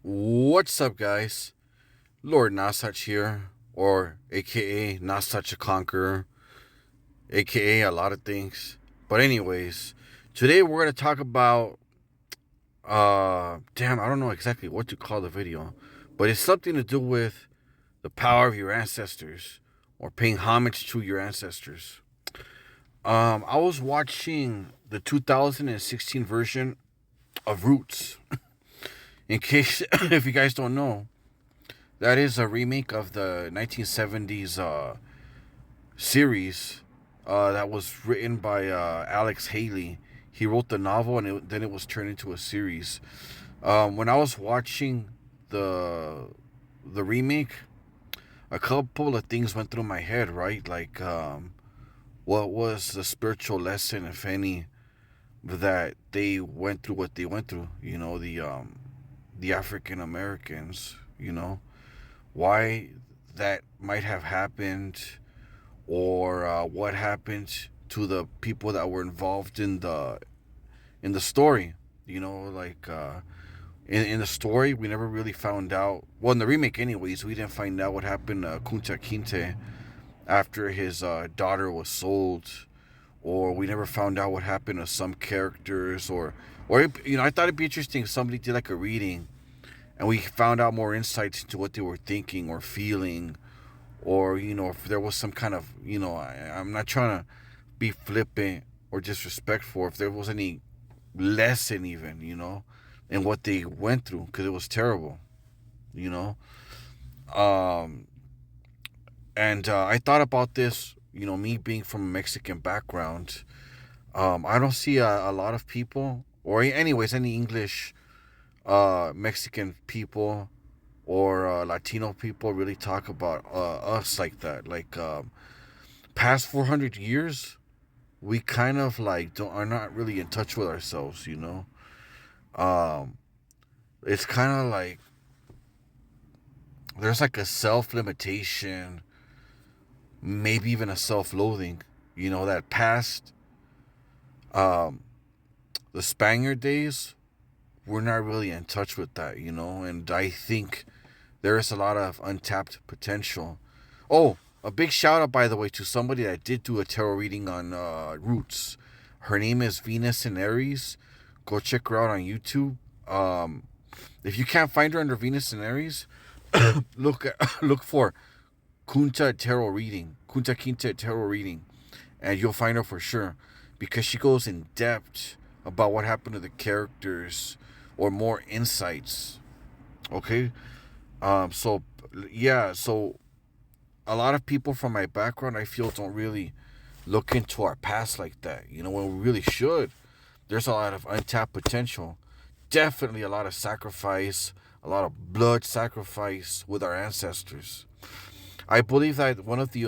What's up, guys? Lord Nasach here, or aka Nasach the Conqueror, aka a lot of things. But, anyways, today we're going to talk about, damn, I don't know exactly what to call the video, but it's something to do with the power of your ancestors or paying homage to your ancestors. I was watching the 2016 version of Roots. In case, if you guys don't know, that is a remake of the 1970s series that was written by Alex Haley. He wrote the novel, and then it was turned into a series. When I was watching the the remake, a couple of things went through my head. Right, like what was the spiritual lesson, if any, that they went through what they went through? The African Americans. Why that might have happened, or what happened to the people that were involved in the story. In the story, we never really found out. Well, in the remake, anyways, we didn't find out what happened to Kunta Kinte after his daughter was sold, or we never found out what happened to some characters, or I thought it'd be interesting if somebody did like a reading and we found out more insights into what they were thinking or feeling, or if there was some kind of, I'm not trying to be flippant or disrespectful, if there was any lesson even, in what they went through, because it was terrible, you know um and I thought about this, me being from a Mexican background. I don't see a lot of people, or anyways, any English Mexican people or Latino people really talk about us like that. Like, past 400 years, we kind of like don't are not really in touch with ourselves. Um, it's kind of like there's like a self limitation, maybe even a self loathing. That past um, the Spaniard days, we're not really in touch with that. And I think there is a lot of untapped potential. Oh, a big shout out, by the way, to somebody that did do a tarot reading on Roots. Her name is Venus and Aries. Go check her out on YouTube. Um, if you can't find her under Venus and Aries, look for Kunta Tarot Reading, Kunta Kinte Tarot Reading, and you'll find her for sure, because she goes in depth about what happened to the characters, or more insights. Okay, so yeah, so a lot of people from my background, I feel, don't really look into our past like that. When we really should. There's a lot of untapped potential. Definitely a lot of sacrifice, a lot of blood sacrifice with our ancestors. I believe that one of the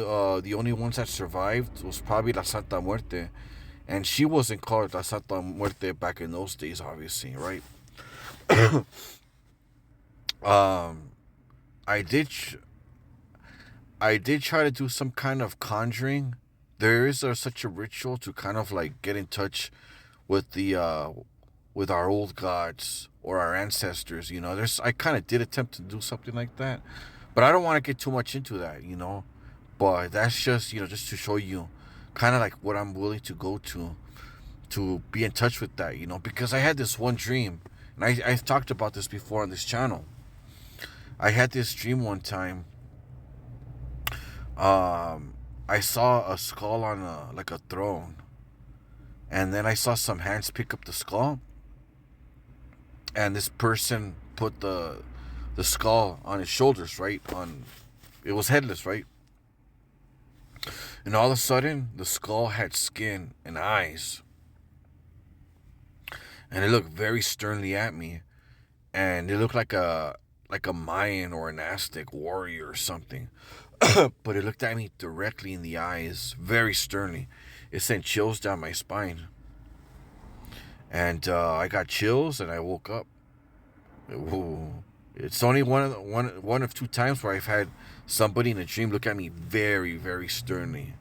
only ones that survived was probably La Santa Muerte, and she wasn't called La Santa Muerte back in those days, obviously, right? um, I did I did try to do some kind of conjuring. There is such a ritual to kind of like get in touch with the with our old gods or our ancestors. There's I kind of did attempt to do something like that, but I don't want to get too much into that. But that's just just to show you kind of like what I'm willing to go to be in touch with that. Because I had this one dream, and I've talked about this before on this channel. I had this dream one time. um I saw a skull on a throne, and then I saw some hands pick up the skull, and this person put the skull on his shoulders, right? On It was headless, right? And all of a sudden, the skull had skin and eyes, and it looked very sternly at me, and it looked like a Mayan or an Aztec warrior or something. But it looked at me directly in the eyes, very sternly. It sent chills down my spine, and I got chills, and I woke up. Ooh. It's only one of two times where I've had somebody in a dream look at me very, very sternly.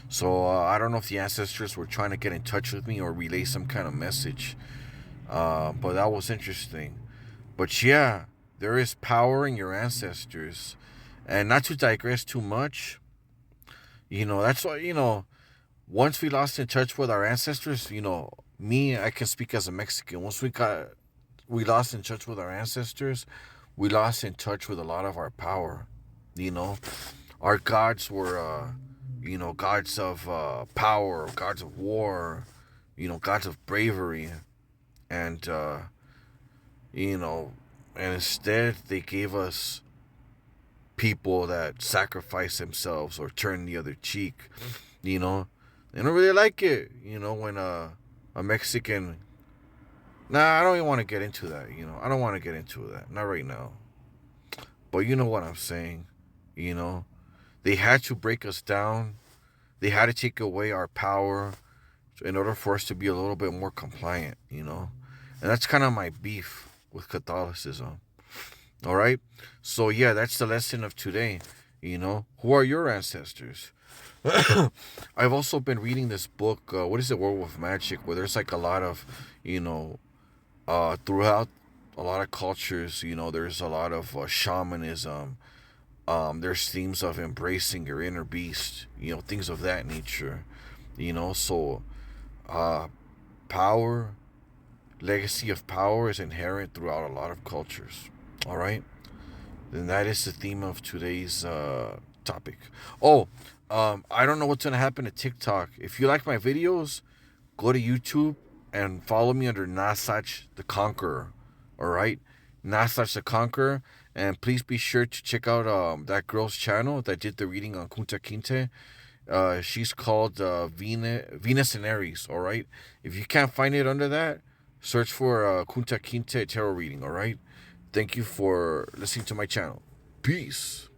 So I don't know if the ancestors were trying to get in touch with me or relay some kind of message. But that was interesting. But yeah, there is power in your ancestors. And not to digress too much, that's why, once we lost in touch with our ancestors, me, I can speak as a Mexican. Once we lost in touch with our ancestors, we lost in touch with a lot of our power. You know, our gods were, gods of power, gods of war, gods of bravery, and you know, and instead they gave us people that sacrifice themselves or turn the other cheek. You know, they don't really like it. When a Mexican. Nah, I don't even want to get into that. I don't want to get into that. Not right now. But you know what I'm saying. You know, they had to break us down. They had to take away our power in order for us to be a little bit more compliant. And that's kind of my beef with Catholicism. All right. So yeah, that's the lesson of today. Who are your ancestors? I've also been reading this book. What is it, Werewolf Magic? Where there's like a lot of, you know, throughout a lot of cultures. There's a lot of shamanism. There's themes of embracing your inner beast. Things of that nature. So uh, power, legacy of power is inherent throughout a lot of cultures. All right. Then that is the theme of today's topic. Oh, I don't know what's gonna happen to TikTok. If you like my videos, go to YouTube and follow me under Nasach the Conqueror. All right, Nasach the Conqueror, and please be sure to check out that girl's channel that did the reading on Kunta Kinte. She's called Venus and Aries. All right, if you can't find it under that, search for Kunta Kinte tarot reading. All right. Thank you for listening to my channel. Peace.